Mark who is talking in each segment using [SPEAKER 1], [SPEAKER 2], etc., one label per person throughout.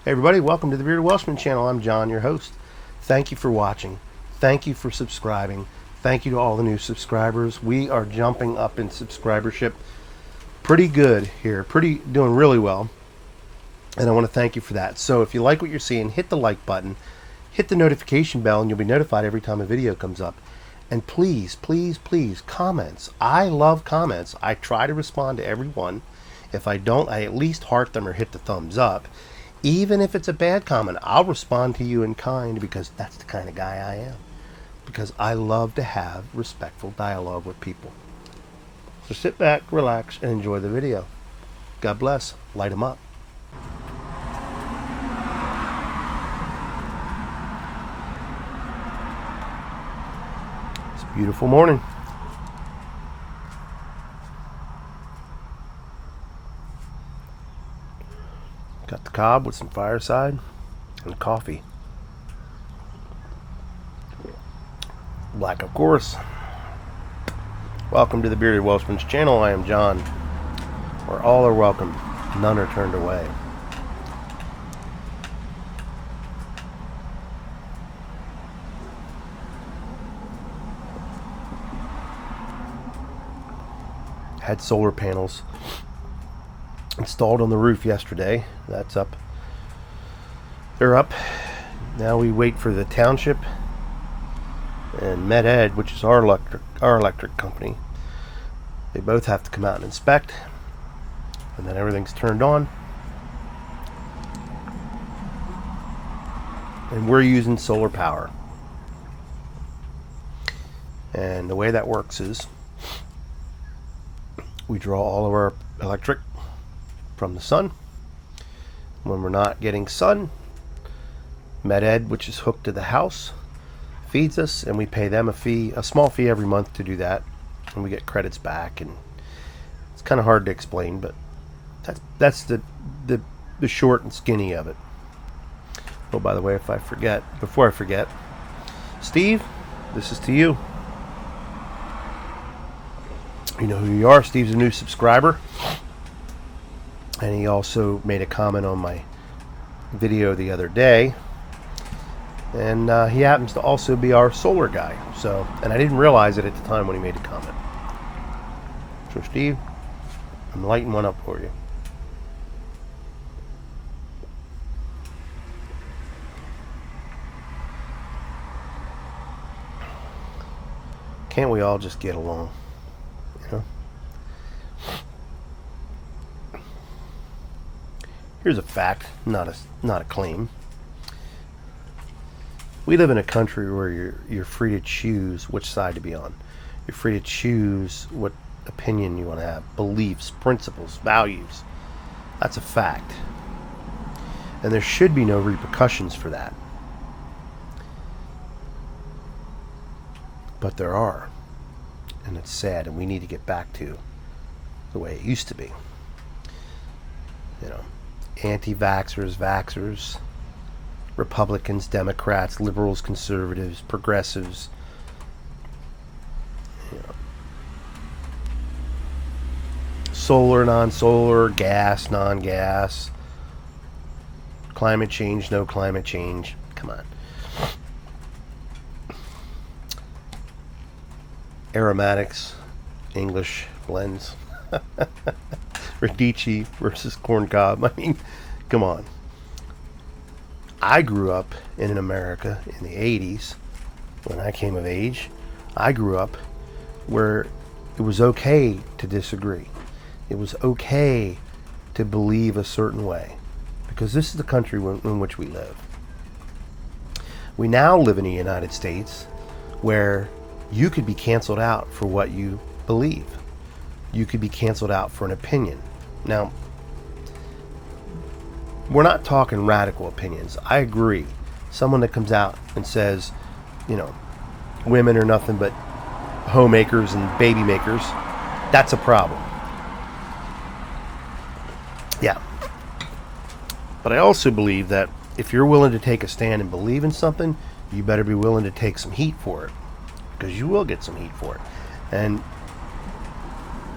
[SPEAKER 1] Hey everybody, welcome to the Bearded Welshman channel. I'm John, your host. Thank you for watching. Thank you for subscribing. Thank you to all the new subscribers. We are jumping up in subscribership pretty good here. Doing really well. And I want to thank you for that. So if you like what you're seeing, hit the like button, hit the notification bell, and you'll be notified every time a video comes up. And please, please, please, comments. I love comments. I try to respond to everyone. If I don't, I at least heart them or hit the thumbs up. Even if it's a bad comment, I'll respond to you in kind because that's the kind of guy I am. Because I love to have respectful dialogue with people. So sit back, relax, and enjoy the video. God bless. Light 'em up. It's a beautiful morning. Got the cob with some fireside and coffee. Black, of course. Welcome to the Bearded Welshman's channel. I am John. Where all are welcome, none are turned away. Had solar panels installed on the roof yesterday. That's up. They're up. Now we wait for the township and Med-Ed, which is our electric company. They both have to come out and inspect, and then everything's turned on. And we're using solar power. And the way that works is we draw all of our electric from the sun. When we're not getting sun, Med-Ed, which is hooked to the house, feeds us, and we pay them a small fee every month to do that, and we get credits back. And it's kind of hard to explain, but that's the short and skinny of it. Oh, by the way, before I forget, Steve, this is to you. You know who you are. Steve's a new subscriber. And he also made a comment on my video the other day. And he happens to also be our solar guy. And I didn't realize it at the time when he made the comment. So Steve, I'm lighting one up for you. Can't we all just get along? You know? Here's a fact, not a claim. We live in a country where you're free to choose which side to be on. You're free to choose what opinion you want to have, beliefs, principles, values. That's a fact. And there should be no repercussions for that. But there are. And it's sad, and we need to get back to the way it used to be. You know, anti-vaxxers, vaxxers, Republicans, Democrats, liberals, conservatives, progressives, you know, solar, non-solar, gas, non-gas, climate change, no climate change. Come on. Aromatics, English blends. Radici versus corn cob. I mean, come on. I grew up in America in the 80s when I came of age. I grew up where it was okay to disagree. It was okay to believe a certain way, because this is the country in which we live. We now live in the United States where you could be canceled out for what you believe. You could be canceled out for an opinion. Now, we're not talking radical opinions. I agree. Someone that comes out and says, you know, women are nothing but homemakers and baby makers, that's a problem. Yeah. But I also believe that if you're willing to take a stand and believe in something, you better be willing to take some heat for it, because you will get some heat for it. And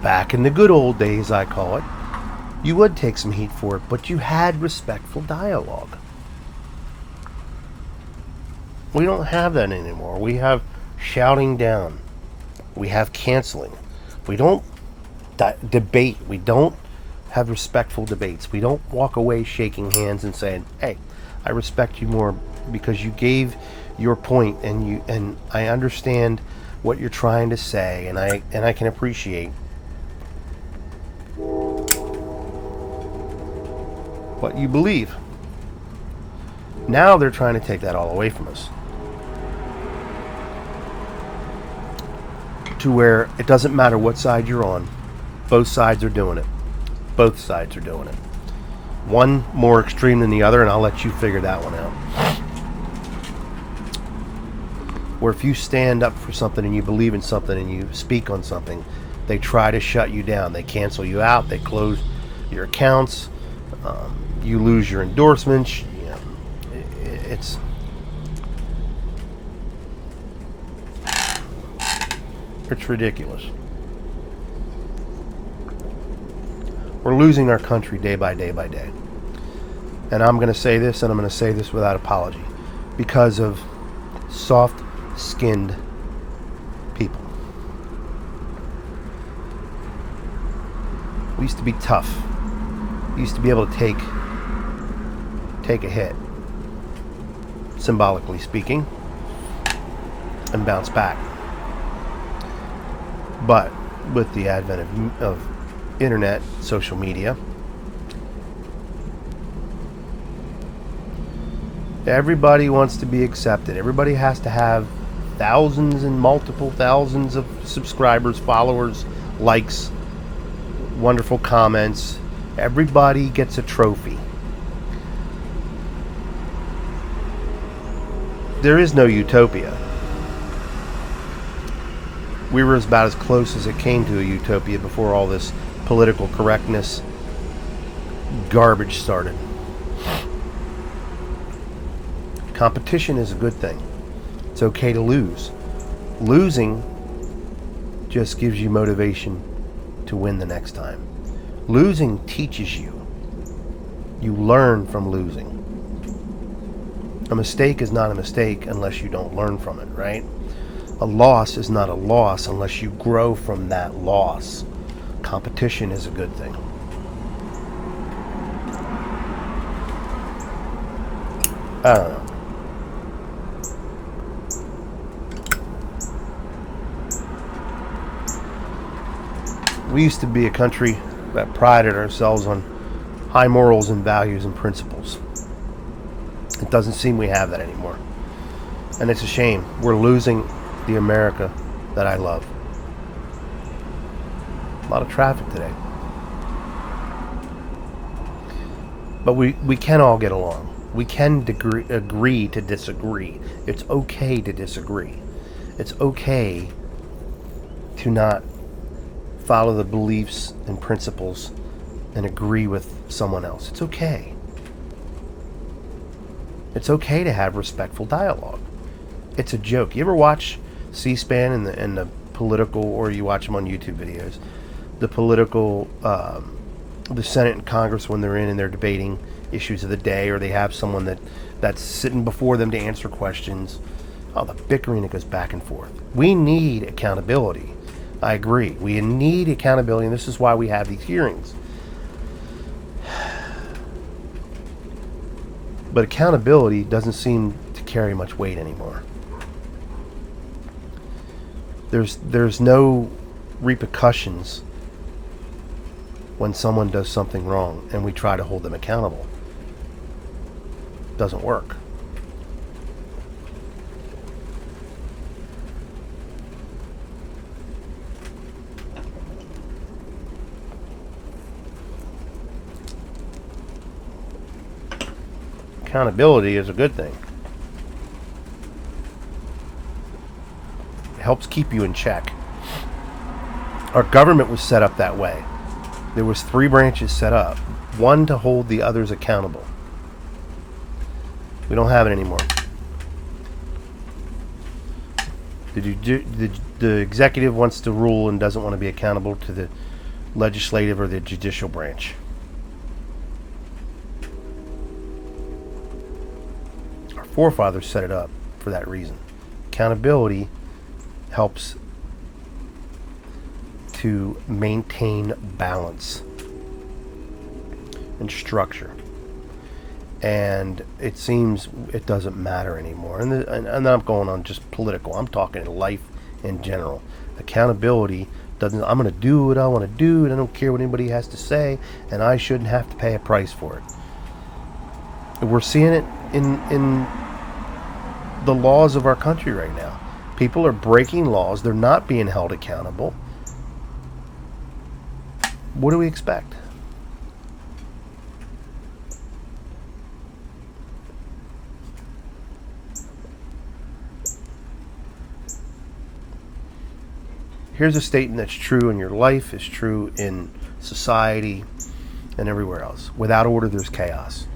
[SPEAKER 1] back in the good old days, I call it, you would take some heat for it, but you had respectful dialogue. We don't have that anymore. We have shouting down. We have canceling. We don't debate. We don't have respectful debates. We don't walk away shaking hands and saying, "Hey, I respect you more because you gave your point, and I understand what you're trying to say, and I can appreciate what you believe." Now they're trying to take that all away from us, to where it doesn't matter what side you're on. Both sides are doing it. Both sides are doing it. One more extreme than the other, and I'll let you figure that one out. Where if you stand up for something and you believe in something and you speak on something, they try to shut you down. They cancel you out. They close your accounts. You lose your endorsements. You know, it's ridiculous. We're losing our country day by day by day. And I'm going to say this, and I'm going to say this without apology, because of soft-skinned people. We used to be tough. We used to be able to take a hit, symbolically speaking, and bounce back. But with the advent of internet, social media, everybody wants to be accepted. Everybody has to have thousands and multiple thousands of subscribers, followers, likes, wonderful comments. Everybody gets a trophy. There is no utopia. We were about as close as it came to a utopia before all this political correctness garbage started. Competition is a good thing. It's okay to lose. Losing just gives you motivation to win the next time. Losing teaches you. You learn from losing. A mistake is not a mistake unless you don't learn from it, right? A loss is not a loss unless you grow from that loss. Competition is a good thing. I don't know. We used to be a country that prided ourselves on high morals and values and principles. It doesn't seem we have that anymore. And it's a shame. We're losing the America that I love. A lot of traffic today. But we can all get along. We can agree to disagree. It's okay to disagree. It's okay to not follow the beliefs and principles and agree with someone else. It's okay. It's okay to have respectful dialogue. It's a joke. You ever watch C-SPAN and the political, or you watch them on YouTube videos, the political, the Senate and Congress when they're in and they're debating issues of the day, or they have someone that's sitting before them to answer questions. Oh, the bickering that goes back and forth. We need accountability. I agree. We need accountability, and this is why we have these hearings. But accountability doesn't seem to carry much weight anymore. There's no repercussions when someone does something wrong and we try to hold them accountable. It doesn't work. Accountability is a good thing. It helps keep you in check. Our government was set up that way. There was 3 branches set up. One to hold the others accountable. We don't have it anymore. The executive wants to rule and doesn't want to be accountable to the legislative or the judicial branch. forefathers set it up for that reason. Accountability helps to maintain balance and structure. And it seems it doesn't matter anymore. And I'm not going on just political. I'm talking life in general. Accountability doesn't, I'm going to do what I want to do, and I don't care what anybody has to say, and I shouldn't have to pay a price for it. We're seeing it in the laws of our country right now. People are breaking laws. They're not being held accountable. What do we expect? Here's a statement that's true in your life, is true in society and everywhere else. Without order, there's chaos.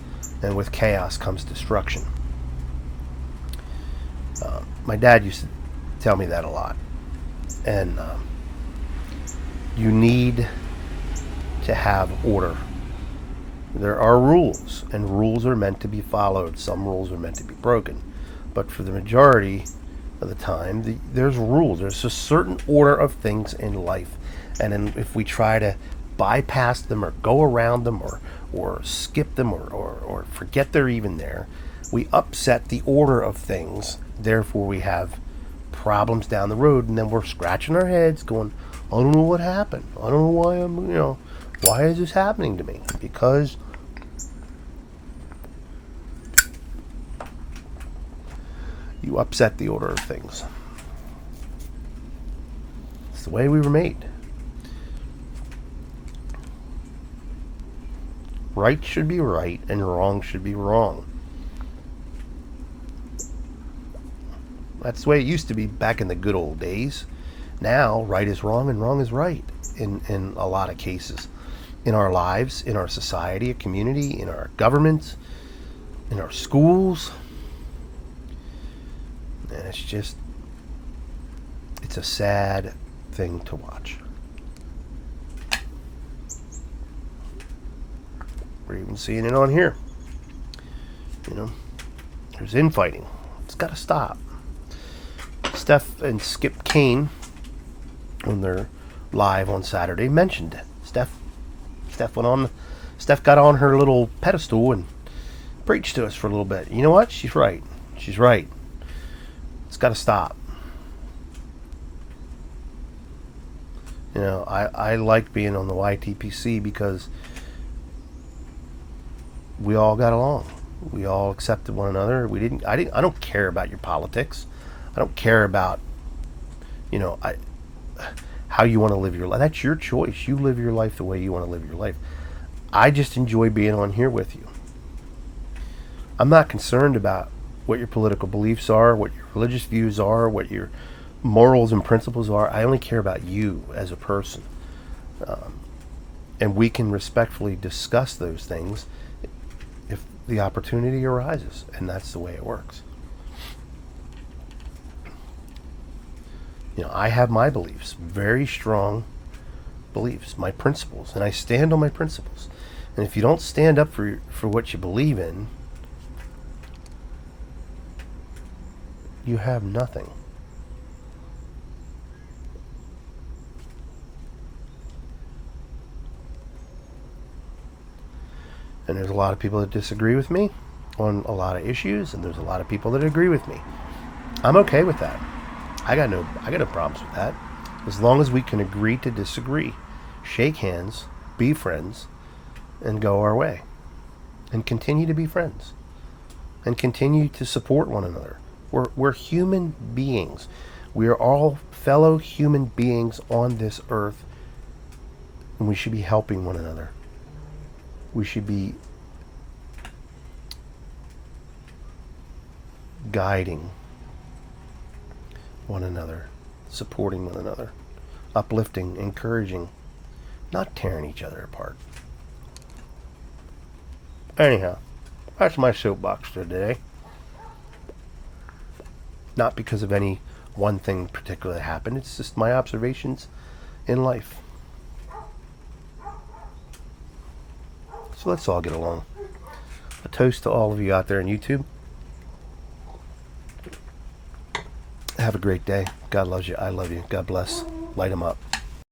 [SPEAKER 1] And with chaos comes destruction. My dad used to tell me that a lot. And you need to have order. There are rules, and rules are meant to be followed. Some rules are meant to be broken. But for the majority of the time, there's rules. There's a certain order of things in life. And then if we try to bypass them or go around them or skip them or forget they're even there, we upset the order of things. Therefore, we have problems down the road, and then we're scratching our heads going, I don't know what happened. I don't know why why is this happening to me? Because you upset the order of things. It's the way we were made. Right should be right, and wrong should be wrong. That's the way it used to be back in the good old days. Now, right is wrong and wrong is right in a lot of cases. In our lives, in our society, a community, in our governments, in our schools. And it's a sad thing to watch. We're even seeing it on here. There's infighting. It's got to stop. Steph and Skip Kane, when they're live on Saturday, mentioned it. Steph got on her little pedestal and preached to us for a little bit. You know what? She's right. She's right. It's got to stop. I like being on the YTPC because we all got along. We all accepted one another. I don't care about your politics. I don't care about, how you want to live your life. That's your choice. You live your life the way you want to live your life. I just enjoy being on here with you. I'm not concerned about what your political beliefs are, what your religious views are, what your morals and principles are. I only care about you as a person. And we can respectfully discuss those things if the opportunity arises. And that's the way it works. I have my beliefs, very strong beliefs, my principles, and I stand on my principles. And if you don't stand up for what you believe in, you have nothing. And there's a lot of people that disagree with me on a lot of issues, and there's a lot of people that agree with me. I'm okay with that. I got no problems with that. As long as we can agree to disagree, shake hands, be friends, and go our way. And continue to be friends. And continue to support one another. We're human beings. We are all fellow human beings on this earth, and we should be helping one another. We should be guiding one another, supporting one another, uplifting, encouraging, not tearing each other apart. Anyhow, that's my soapbox for today. Not because of any one thing particular that happened. It's just my observations in life. So let's all get along. A toast to all of you out there on YouTube. Have a great day. God loves you. I love you. God bless. Light 'em up.